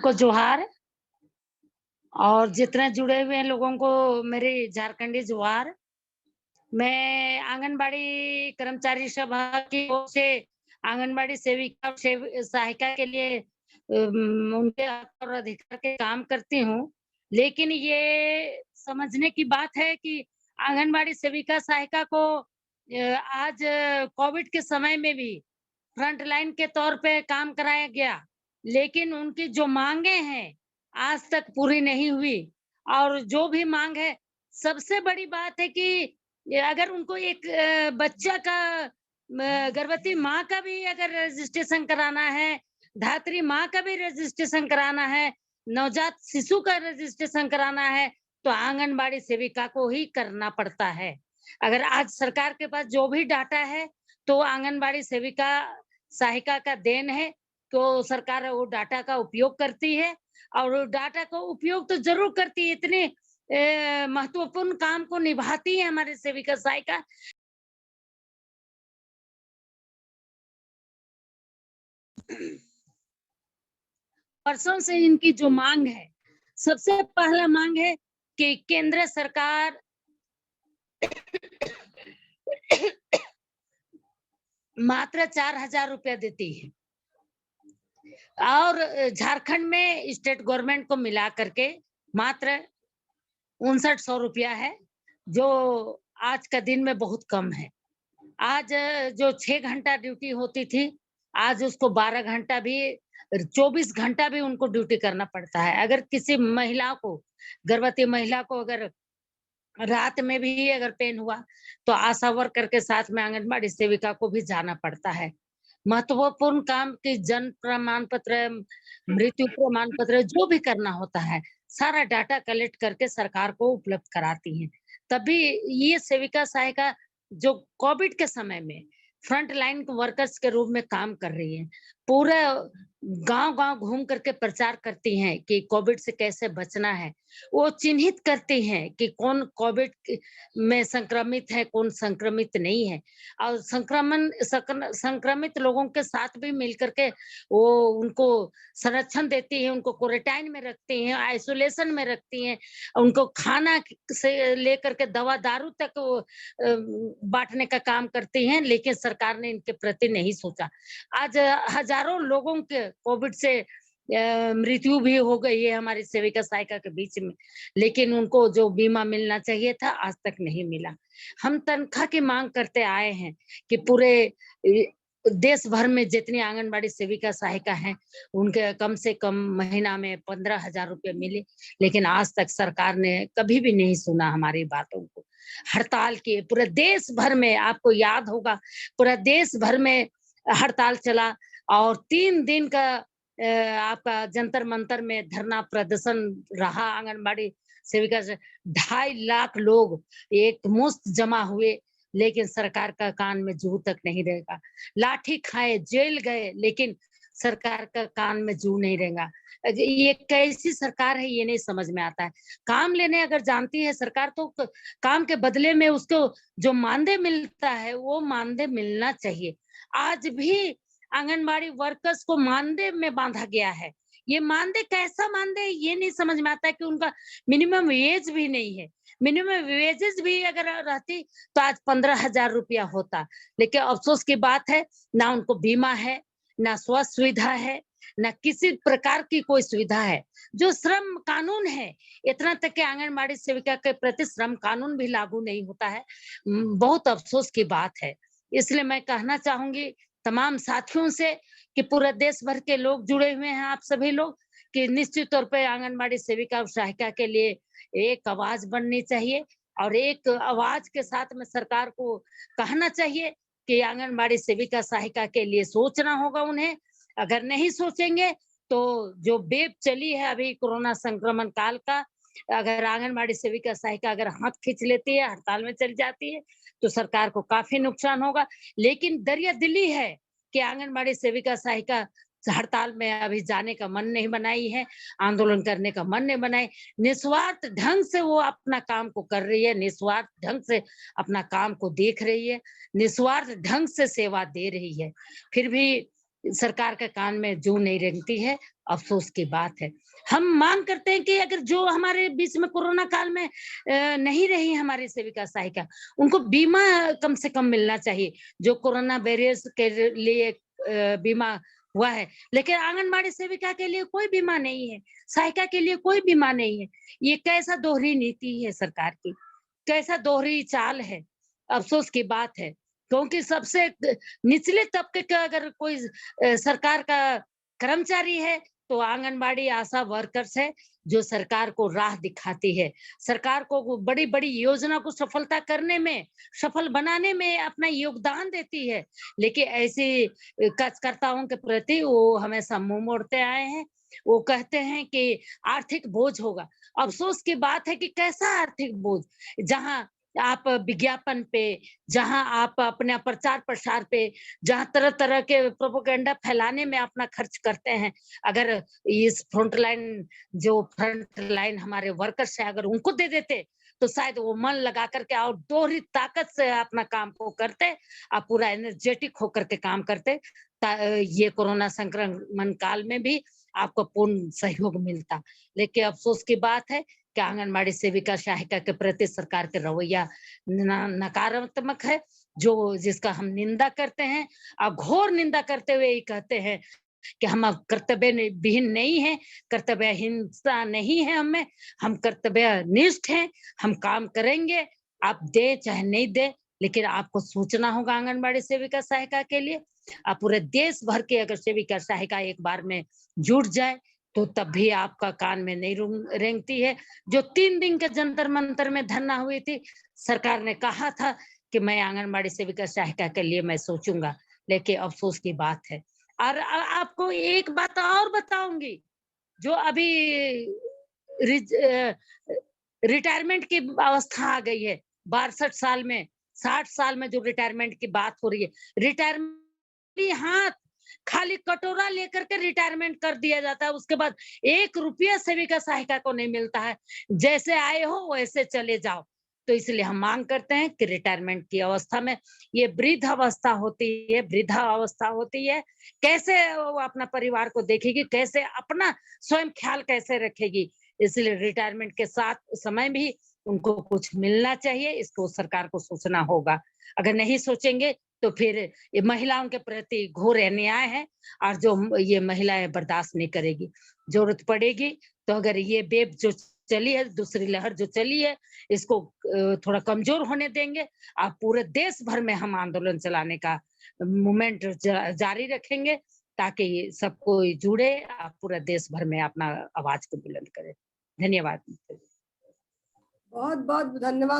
को जोहार और जितने जुड़े हुए हैं लोगों को मेरी झारखंडी जोहार। मैं आंगनबाड़ी कर्मचारी सभा की ओर से आंगनबाड़ी सेविका और सहायिका के लिए उनके हक और अधिकार के काम करती हूँ। लेकिन ये समझने की बात है कि आंगनबाड़ी सेविका सहायिका को आज कोविड के समय में भी फ्रंट लाइन के तौर पे काम कराया गया, लेकिन उनकी जो माँगे हैं, आज तक पूरी नहीं हुई और जो भी माँग है, सबसे बड़ी बात है कि ये अगर उनको एक बच्चा का गर्भवती माँ का भी अगर रजिस्ट्रेशन कराना है, धात्री माँ का भी रजिस्ट्रेशन कराना है, नवजात शिशु का रजिस्ट्रेशन कराना है, तो आंगनबाड़ी सेविका को ही करना पड़ता है। अगर आज सरकार के पास जो भी डाटा है, तो आंगनबाड़ी सेविका सहायिका का देन है, तो सरकार वो डाटा का उपयोग करती है और डाटा का उपयोग तो ज़रूर करती है, इतने महत्वपूर्ण काम को निभाती है हमारी सेविका सहायिका। वर्षों से इनकी जो माँग है, सबसे पहला माँग है कि केंद्र सरकार मात्र 4,000 रुपया देती है और झारखंड में स्टेट गवर्नमेंट को मिला करके मात्र 5900 रुपया है, जो आज का दिन में बहुत कम है। आज जो 6 घंटा ड्यूटी होती थी, आज उसको 12 घंटा भी 24 घंटा भी उनको ड्यूटी करना पड़ता है। अगर किसी महिला को गर्भवती महिला को अगर रात में भी अगर पेन हुआ, तो आशा वर्कर के साथ में आंगनबाड़ी सेविका को भी जाना पड़ता है। महत्वपूर्ण काम की जन्म प्रमाण पत्र, मृत्यु प्रमाण पत्र जो भी करना होता है, सारा डाटा कलेक्ट करके सरकार को उपलब्ध कराती हैं। तभी ये सेविका सहायिका जो कोविड के समय में फ्रंट लाइन वर्कर्स के रूप में काम कर रही हैं, पूरा गाँव-गाँव घूम करके प्रचार करती हैं कि कोविड से कैसे बचना है। वो चिन्हित करती हैं कि कौन कोविड में संक्रमित है, कौन संक्रमित नहीं है और संक्रमित लोगों के साथ भी मिल करके वो उनको संरक्षण देती हैं, उनको क्वारंटाइन में रखती हैं, आइसोलेशन में रखती हैं, उनको खाना से लेकर के दवा दारू तक वो बाँटने का काम करती हैं, लेकिन सरकार ने इनके प्रति नहीं सोचा। आज हज़ारों लोगों के कोविड से मृत्यु भी हो गई है हमारी सेविका सहायिका के बीच में, लेकिन उनको जो बीमा मिलना चाहिए था, आज तक नहीं मिला। हम तनख्वाह की माँग करते आए हैं कि पूरे देश भर में जितनी आंगनबाड़ी सेविका सहायिका हैं, उनके कम से कम महीना में 15,000 रुपए मिले, लेकिन आज तक सरकार ने कभी भी नहीं सुना हमारी बातों को। हड़ताल किए, पूरे देश भर में आपको याद होगा, पूरा देश भर में हड़ताल चला और 3 दिन का आपका जंतर-मंतर में धरना प्रदर्शन रहा आंगनबाड़ी सेविका से 2.5 लाख लोग एक मुश्त जमा हुए, लेकिन सरकार का कान में जूं तक नहीं रहेगा। लाठी खाए, जेल गए, लेकिन सरकार का कान में जूं नहीं रहेगा। ये कैसी सरकार है ये नहीं समझ में आता है। काम लेने अगर जानती है सरकार तो काम के बदले में उसको जो मानदेय मिलता है, वो मानदेय मिलना चाहिए। आज भी आंगनबाड़ी वर्कर्स को मानदेय में बाँधा गया है। ये मानदेय कैसा मानदेय ये नहीं समझ में आता है कि उनका मिनिमम वेज भी नहीं है। मिनिमम वेजेस भी अगर रहती तो आज 15,000 रुपया होता। लेकिन अफ़सोस की बात है ना उनको बीमा है, ना स्वास्थ्य सुविधा है, ना किसी प्रकार की कोई सुविधा है। जो श्रम कानून है, इतना तक कि आंगनबाड़ी सेविका के प्रति श्रम कानून भी लागू नहीं होता है। बहुत अफ़सोस की बात है। इसलिए मैं कहना चाहूँगी तमाम साथियों से कि पूरे देश भर के लोग जुड़े हुए हैं आप सभी लोग कि निश्चित तौर पे आंगनबाड़ी सेविका और सहायिका के लिए एक आवाज बननी चाहिए और एक आवाज के साथ में सरकार को कहना चाहिए कि आंगनबाड़ी सेविका सहायिका के लिए सोचना होगा उन्हें। अगर नहीं सोचेंगे तो जो वेव चली है अभी कोरोना संक्रमण काल का, अगर आंगनबाड़ी सेविका सहायिका अगर हाथ खींच लेती है, हड़ताल में चली जाती है, तो सरकार को काफ़ी नुकसान होगा। लेकिन दरिया-दिली है कि आंगनबाड़ी सेविका सहायिका हड़ताल में अभी जाने का मन नहीं बनाई है, आंदोलन करने का मन नहीं बनाई। निस्वार्थ ढंग से वो अपना काम को कर रही है, निस्वार्थ ढंग से अपना काम को देख रही है, निस्वार्थ ढंग से सेवा दे रही है। फिर भी सरकार के कान में जूं नहीं रेंगती है, अफसोस की बात है। हम मांग करते हैं कि अगर जो हमारे बीच में कोरोना काल में नहीं रही हमारी सेविका सहायिका, उनको बीमा कम से कम मिलना चाहिए, जो कोरोना वॉरियर्स के लिए बीमा हुआ है। लेकिन आंगनबाड़ी सेविका के लिए कोई बीमा नहीं है, सहायिका के लिए कोई बीमा नहीं है। ये कैसा दोहरी नीति है सरकार की, कैसा दोहरी चाल है, अफसोस की बात है। क्योंकि सबसे निचले तबके का अगर कोई सरकार का कर्मचारी है, तो आंगनबाड़ी आशा वर्कर्स है, जो सरकार को राह दिखाती है। सरकार को बड़ी-बड़ी योजना को सफलता करने में, सफल बनाने में अपना योगदान देती है। लेकिन ऐसे कार्यकर्ताओं के प्रति वो हमेशा मुँह मोड़ते आए हैं। वो कहते हैं कि आर्थिक बोझ होगा। अफ़सोस की बात है कि कैसा आर्थिक बोझ? जहाँ आप विज्ञापन पे, जहाँ आप अपना प्रचार-प्रसार पे, जहाँ तरह-तरह के प्रोपेगेंडा फैलाने में अपना खर्च करते हैं, अगर इस फ्रंट लाइन हमारे वर्कर्स हैं, अगर उनको दे देते, तो शायद वो मन लगा कर के और दोहरी ताकत से अपना काम को करते, पूरा एनर्जेटिक होकर के काम करते। ये कोरोना संक्रमण काल में भी आपको पूर्ण सहयोग मिलता। लेकिन अफ़सोस की बात है कि आंगनबाड़ी सेविका सहायिका के प्रति सरकार का रवैया नकारात्मक है, जो जिसका हम निंदा करते हैं और घोर निंदा करते हुए ये कहते हैं कि हम अब कर्तव्य विहीन नहीं है, कर्तव्यहीनता नहीं है हमें, हम कर्तव्यनिष्ठ हैं, हम काम करेंगे, आप दें चाहे नहीं दें, लेकिन आपको सोचना होगा आंगनबाड़ी सेविका सहायिका के लिए। पूरे देश भर के अगर सेविका सहायिका एक बार में जुट जाए, तो तब भी आपका कान में नहीं रेंगती है। जो 3 दिन के जंतर-मंतर में धरना हुई थी, सरकार ने कहा था कि मैं आंगनबाड़ी सेविका सहायिका के लिए मैं सोचूँगा, लेकिन अफ़सोस की बात है। और आपको एक बात और बताऊँगी, जो अभी रिटायरमेंट की अवस्था आ गई है, 62 साल में, 60 साल में जो रिटायरमेंट की बात हो रही है, रिटायरमेंट हाथ खाली कटोरा लेकर के रिटायरमेंट कर दिया जाता है, उसके बाद 1 रुपया सेविका सहायिका को नहीं मिलता है। जैसे आए हो वैसे चले जाओ। तो इसलिए हम मांग करते हैं कि रिटायरमेंट की अवस्था में ये वृद्धा अवस्था होती है, कैसे वो अपना परिवार को देखेगी, कैसे अपना स्वयं ख्याल कैसे रखेगी? इसलिए रिटायरमेंट के साथ समय भी उनको कुछ मिलना चाहिए, इसको सरकार को सोचना होगा। अगर नहीं सोचेंगे तो फिर ये महिलाओं के प्रति घोर अन्याय है और जो ये महिलाएं बर्दाश्त नहीं करेगी। जरूरत पड़ेगी तो अगर ये वेव जो चली है, दूसरी लहर जो चली है, इसको थोड़ा कमजोर होने देंगे। पूरे देश भर में हम आंदोलन चलाने का मूवमेंट जारी रखेंगे, ताकि सब कोई जुड़े, पूरा देश भर में अपना आवाज को बुलंद करे। धन्यवाद। बहुत बहुत धन्यवाद।